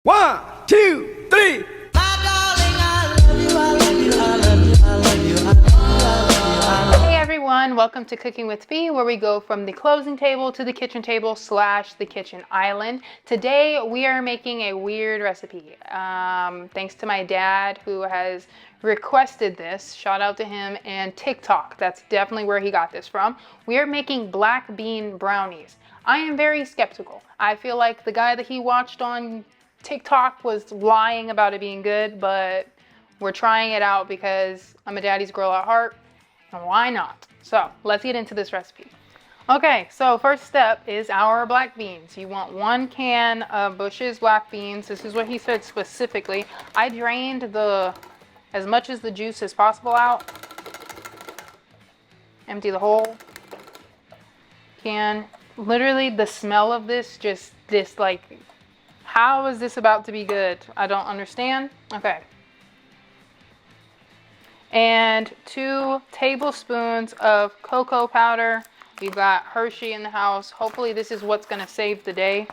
One, two, three. Hey everyone, welcome to Cooking with B, where we go from the closing table to the kitchen table / the kitchen island. Today we are making a weird recipe. Thanks to my dad who has requested this. Shout out to him, and TikTok. That's definitely where he got this from. We are making black bean brownies. I am very skeptical. I feel like the guy that he watched on TikTok was lying about it being good, but we're trying it out because I'm a daddy's girl at heart, and why not? So let's get into this recipe. Okay, so first step is our black beans. You want 1 can of Bush's black beans. This is what he said specifically. I drained as much as the juice as possible out. Empty the whole can. Literally the smell of this, like, how is this about to be good? I don't understand. Okay. And 2 tablespoons of cocoa powder. We've got Hershey in the house. Hopefully this is what's going to save the day.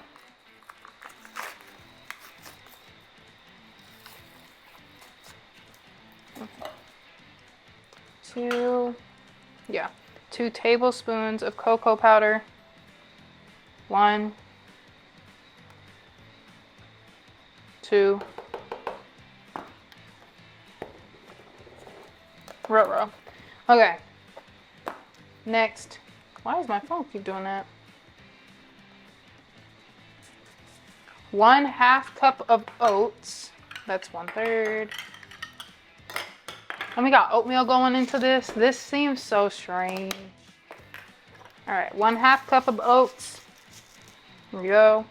Two 2 tablespoons of cocoa powder. 1, 2. Ruh-roh. Okay. Next. Why does my phone keep doing that? 1/2 cup of oats. That's 1/3. And we got oatmeal going into this. This seems so strange. All right, 1/2 cup of oats. Here we go.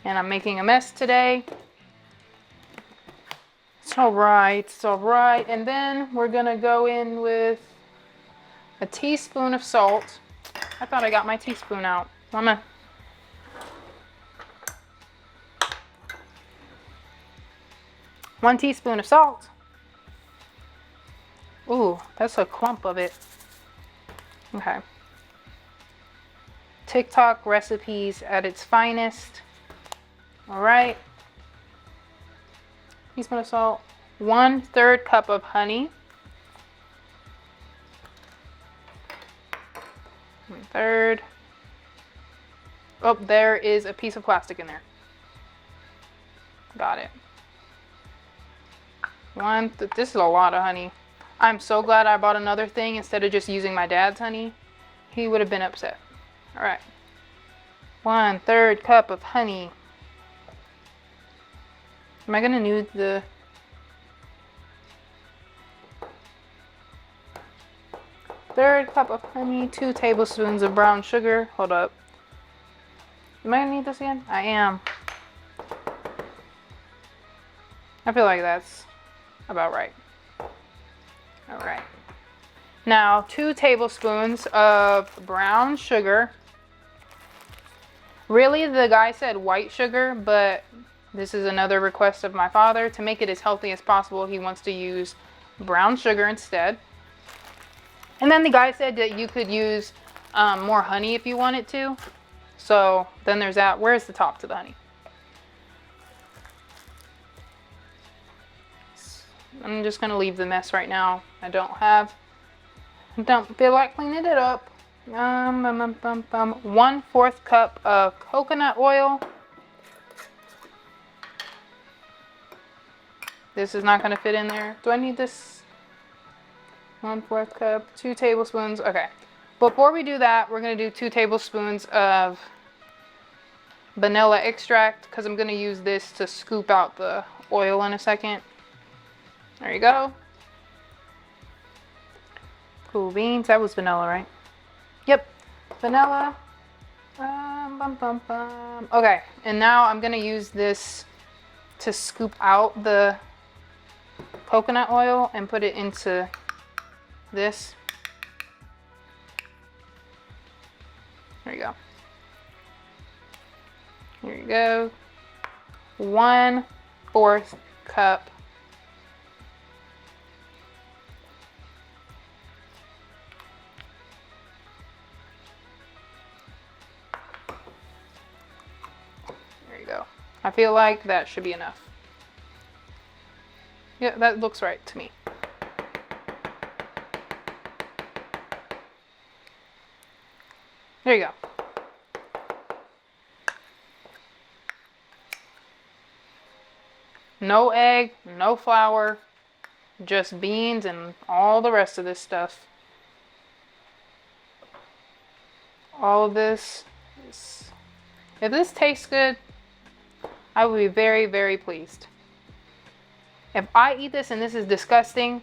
And I'm making a mess today. It's all right, it's all right. And then we're gonna go in with a teaspoon of salt. I thought I got my teaspoon out. Mama. One teaspoon of salt. Ooh, that's a clump of it. Okay. TikTok recipes at its finest. All right. Teaspoon of salt. 1/3 cup of honey. 1/3. Oh, there is a piece of plastic in there. Got it. This is a lot of honey. I'm so glad I bought another thing instead of just using my dad's honey. He would have been upset. All right. 1/3 cup of honey. Am I gonna need the... Third cup of honey, 2 tablespoons of brown sugar. Hold up. Am I gonna need this again? I am. I feel like that's about right. All right. Now, 2 tablespoons of brown sugar. Really, the guy said white sugar, but this is another request of my father. To make it as healthy as possible, he wants to use brown sugar instead. And then the guy said that you could use more honey if you wanted to. So then there's that. Where's the top to the honey? I'm just going to leave the mess right now. I don't feel like cleaning it up. 1/4 cup of coconut oil. This is not going to fit in there. Do I need this? 1/4 cup, 2 tablespoons. Okay. Before we do that, we're going to do 2 tablespoons of vanilla extract because I'm going to use this to scoop out the oil in a second. There you go. Cool beans. That was vanilla, right? Yep. Vanilla. Okay. And now I'm going to use this to scoop out the coconut oil and put it into this. There you go. Here you go. 1/4 cup go. I feel like that should be enough. Yeah, that looks right to me. There you go. No egg, no flour, just beans and all the rest of this stuff. All of this. If this tastes good, I will be very, very pleased. If I eat this and this is disgusting,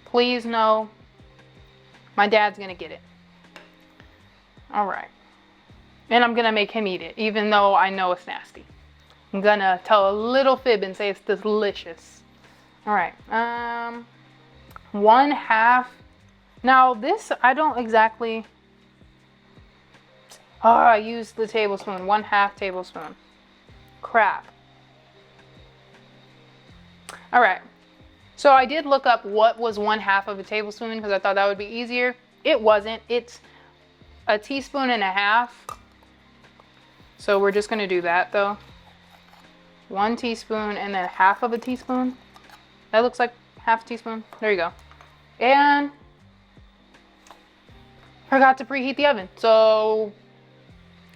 please know my dad's gonna get it. All right. And I'm gonna make him eat it, even though I know it's nasty. I'm gonna tell a little fib and say it's delicious. All right. 1/2. Now this, I don't exactly. Oh, I used the tablespoon. 1/2 tablespoon. Crap. All right. So I did look up what was 1/2 of a tablespoon because I thought that would be easier. It wasn't. It's a teaspoon and a half. So we're just gonna do that though. 1 teaspoon and then 1/2 of a teaspoon. That looks like 1/2 teaspoon. There you go. And forgot to preheat the oven. So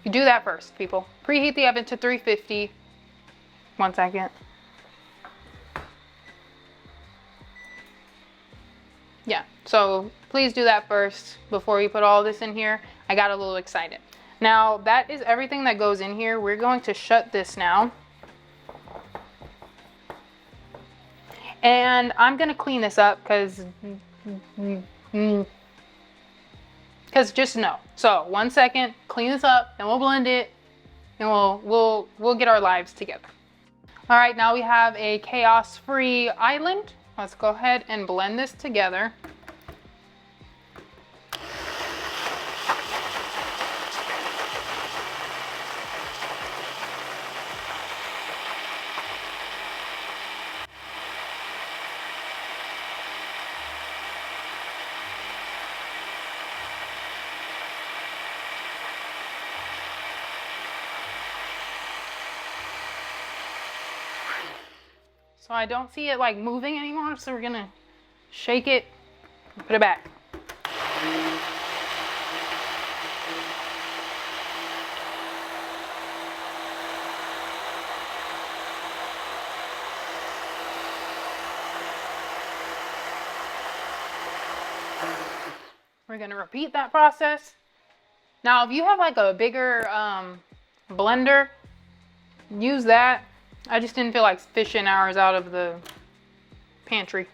you do that first, people. Preheat the oven to 350. 1 second. Yeah, so please do that first before you put all this in here. I got a little excited. Now that is everything that goes in here. We're going to shut this now. And I'm gonna clean this up because just no. So 1 second, clean this up, then we'll blend it, and we'll get our lives together. All right, now we have a chaos-free island. Let's go ahead and blend this together. So I don't see it like moving anymore, so we're gonna shake it and put it back. We're gonna repeat that process. Now, if you have like a bigger blender, use that. I just didn't feel like fishing ours out of the pantry.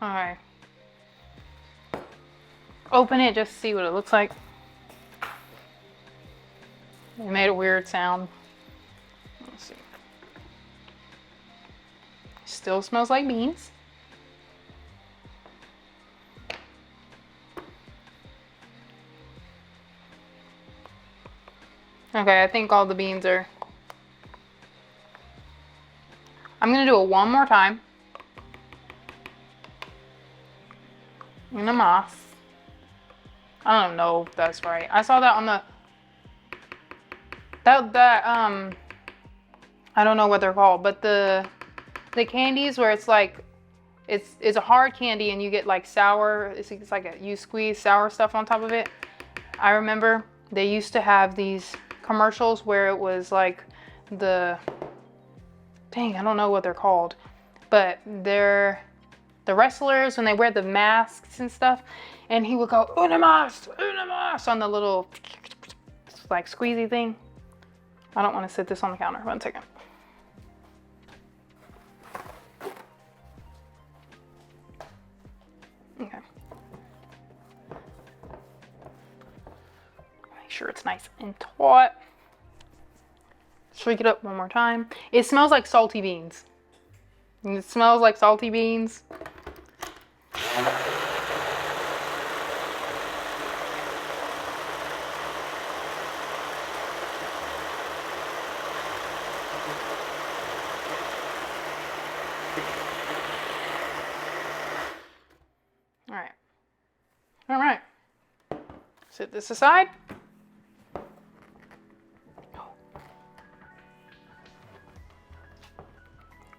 All right. Open it just to see what it looks like. It made a weird sound. Let's see. Still smells like beans. Okay, I think all the beans are. I'm gonna do it one more time. In the moss. I don't know if that's right. I saw that on the I don't know what they're called, but the candies where it's like it's a hard candy and you get like sour. It's like you squeeze sour stuff on top of it. I remember they used to have these commercials where it was like I don't know what they're called, but they're the wrestlers when they wear the masks and stuff, and he would go una mas on the little like squeezy thing. I don't want to sit this on the counter. 1 second. Okay. Make sure it's nice and taut. Shake it up one more time. It smells like salty beans. It smells like salty beans. All right. All right. Set this aside.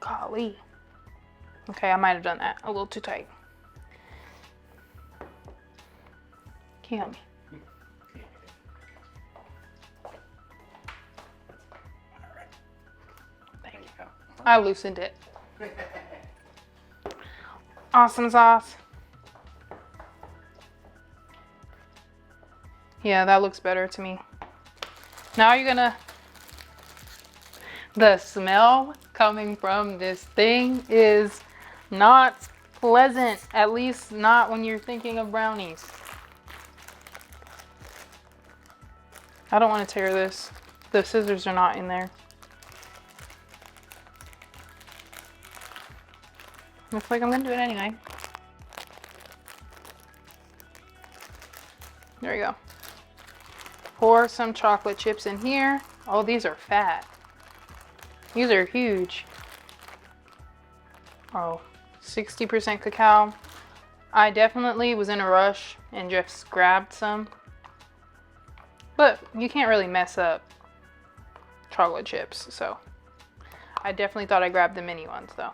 Golly. Okay, I might have done that a little too tight. Can you help me? Thank you. I loosened it. Awesome sauce. Yeah, that looks better to me. Now you're gonna... The smell coming from this thing is not pleasant, at least not when you're thinking of brownies. I don't want to tear this. The scissors are not in there. Looks like I'm gonna do it anyway. There we go. Pour some chocolate chips in here. Oh, these are fat. These are huge. Oh, 60% cacao. I definitely was in a rush and just grabbed some. But you can't really mess up chocolate chips, so I definitely thought I grabbed the mini ones though.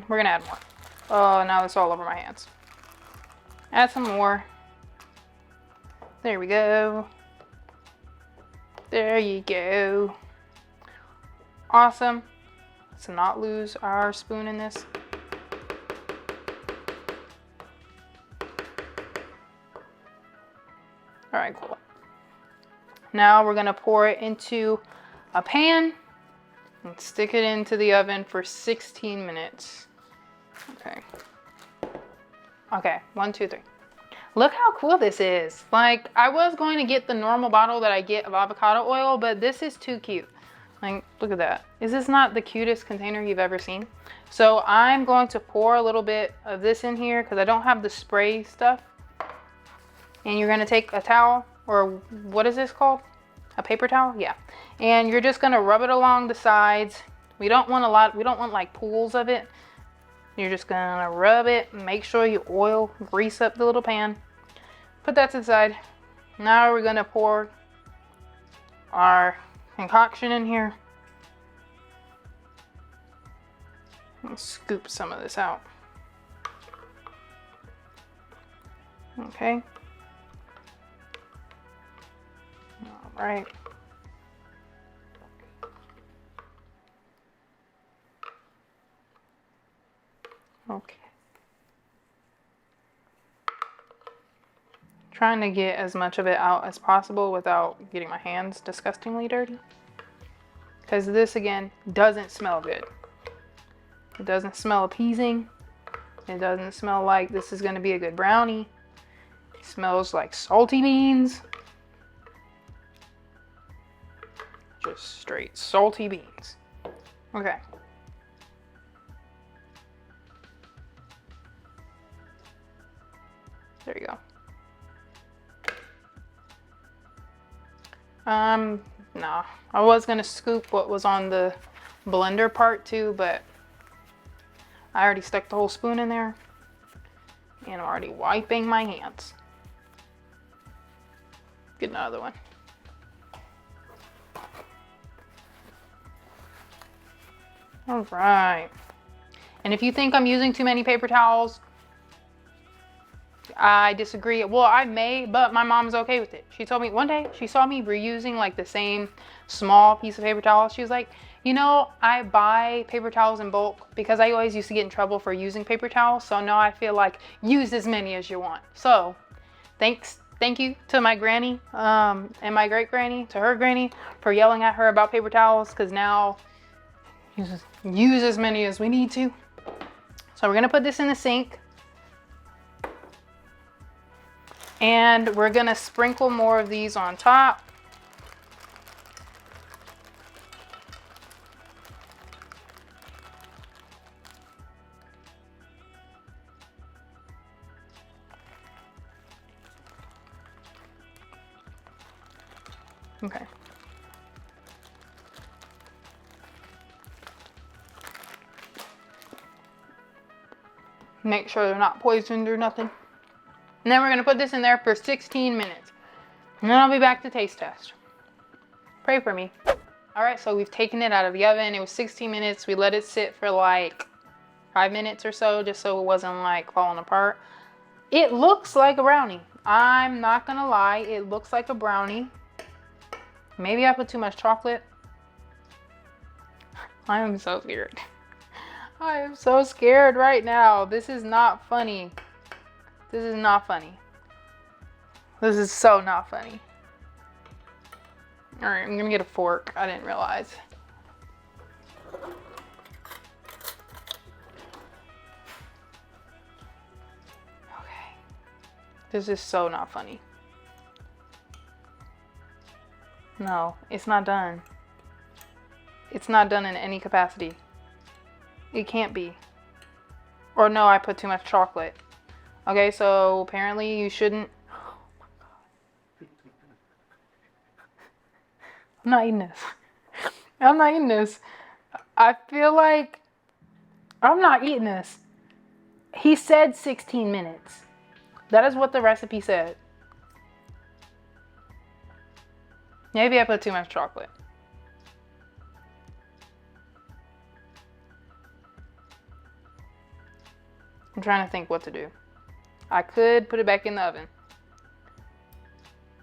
We're gonna add more. Oh, now it's all over my hands. Add some more. There we go. There you go. Awesome. Let's not lose our spoon in this. All right, cool. Now we're gonna pour it into a pan and stick it into the oven for 16 minutes. Okay. Okay, 1, 2, 3. Look how cool this is. Like, I was going to get the normal bottle that I get of avocado oil, but this is too cute. Like, look at that. Is this not the cutest container you've ever seen? So I'm going to pour a little bit of this in here because I don't have the spray stuff. And you're gonna take a towel, or what is this called? A paper towel? Yeah. And you're just gonna rub it along the sides. We don't want a lot, we don't want like pools of it. You're just gonna rub it, make sure you grease up the little pan. Put that to the side. Now we're gonna pour our concoction in here. Let's scoop some of this out. Okay. All right. Okay. Trying to get as much of it out as possible without getting my hands disgustingly dirty. Because this, again, doesn't smell good. It doesn't smell appeasing. It doesn't smell like this is going to be a good brownie. It smells like salty beans. Just straight salty beans. Okay. There you go. No, I was gonna scoop what was on the blender part too, but I already stuck the whole spoon in there and I'm already wiping my hands. Get another one. All right. And if you think I'm using too many paper towels, I disagree. Well, I may, but my mom's okay with it. She told me one day, she saw me reusing like the same small piece of paper towel. She was like, you know, I buy paper towels in bulk because I always used to get in trouble for using paper towels. So now I feel like use as many as you want. So thank you to my granny and my great granny, to her granny, for yelling at her about paper towels, because now use as many as we need to. So we're gonna put this in the sink. And we're gonna sprinkle more of these on top. Okay. Make sure they're not poisoned or nothing. And then we're going to put this in there for 16 minutes. And then I'll be back to taste test. Pray for me. Alright, so we've taken it out of the oven. It was 16 minutes. We let it sit for like 5 minutes or so, just so it wasn't like falling apart. It looks like a brownie. I'm not going to lie. It looks like a brownie. Maybe I put too much chocolate. I am so scared. I am so scared right now. This is not funny. This is not funny. This is so not funny. Alright, I'm gonna get a fork. I didn't realize. Okay. This is so not funny. No, it's not done. It's not done in any capacity. It can't be. Or no, I put too much chocolate. Okay, so apparently you shouldn't. Oh my God. I'm not eating this. I'm not eating this. I feel like I'm not eating this. He said 16 minutes. That is what the recipe said. Maybe I put too much chocolate. I'm trying to think what to do. I could put it back in the oven.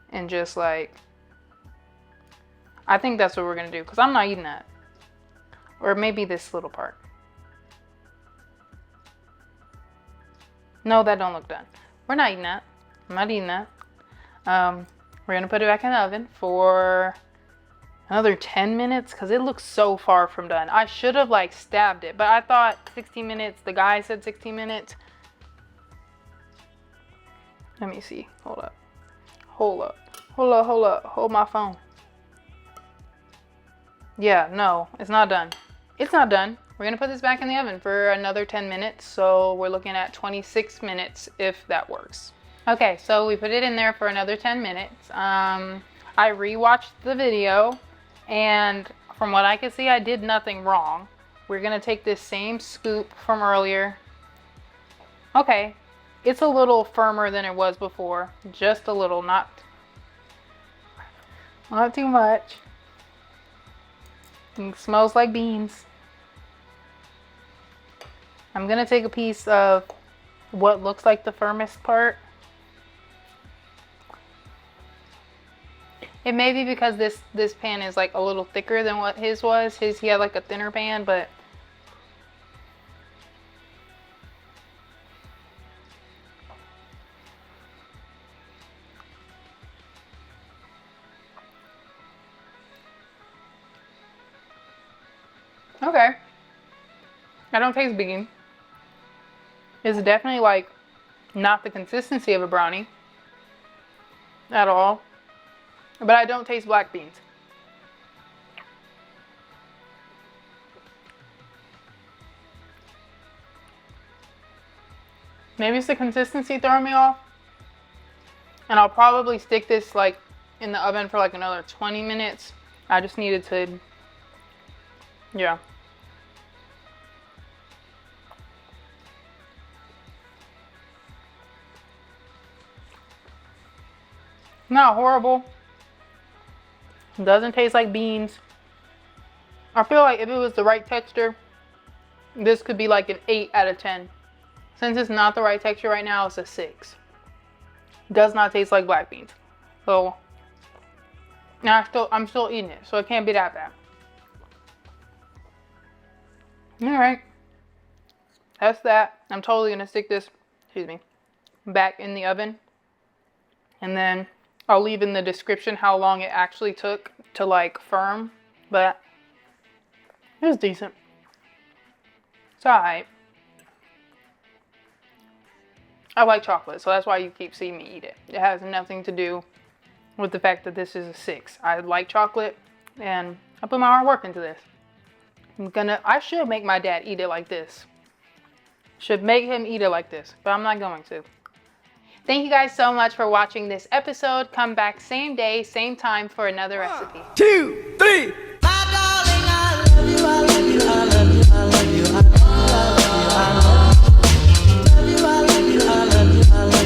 And just like, I think that's what we're gonna do, because I'm not eating that. Or maybe this little part. No, that don't look done. We're not eating that. I'm not eating that. We're gonna put it back in the oven for another 10 minutes, because it looks so far from done. I should have like stabbed it, but I thought 16 minutes. The guy said 16 minutes. Let me see. Hold up. Hold up. Hold up. Hold up. Hold my phone. Yeah, no, it's not done. It's not done. We're going to put this back in the oven for another 10 minutes. So we're looking at 26 minutes if that works. Okay, so we put it in there for another 10 minutes. I rewatched the video, and from what I can see, I did nothing wrong. We're going to take this same scoop from earlier. Okay, it's a little firmer than it was before. Just a little, not too much. It smells like beans. I'm going to take a piece of what looks like the firmest part. It may be because this pan is like a little thicker than what his was. He had like a thinner pan, but okay. I don't taste bean. It's definitely like not the consistency of a brownie at all. But I don't taste black beans. Maybe it's the consistency throwing me off. And I'll probably stick this like in the oven for like another 20 minutes. I just needed to, yeah. Not horrible. Doesn't taste like beans. I feel like if it was the right texture, this could be like an 8 out of 10. Since it's not the right texture right now, it's a 6. Does not taste like black beans. So now I'm still eating it, so it can't be that bad. Alright. That's that. I'm totally gonna stick this, excuse me, back in the oven. And then I'll leave in the description how long it actually took to like firm, but it was decent. It's alright. I like chocolate, so that's why you keep seeing me eat it. It has nothing to do with the fact that this is a 6. I like chocolate, and I put my hard work into this. I should make my dad eat it like this. Should make him eat it like this, but I'm not going to. Thank you guys so much for watching this episode. Come back same day, same time for another recipe. 2, 3. My darling, I love you.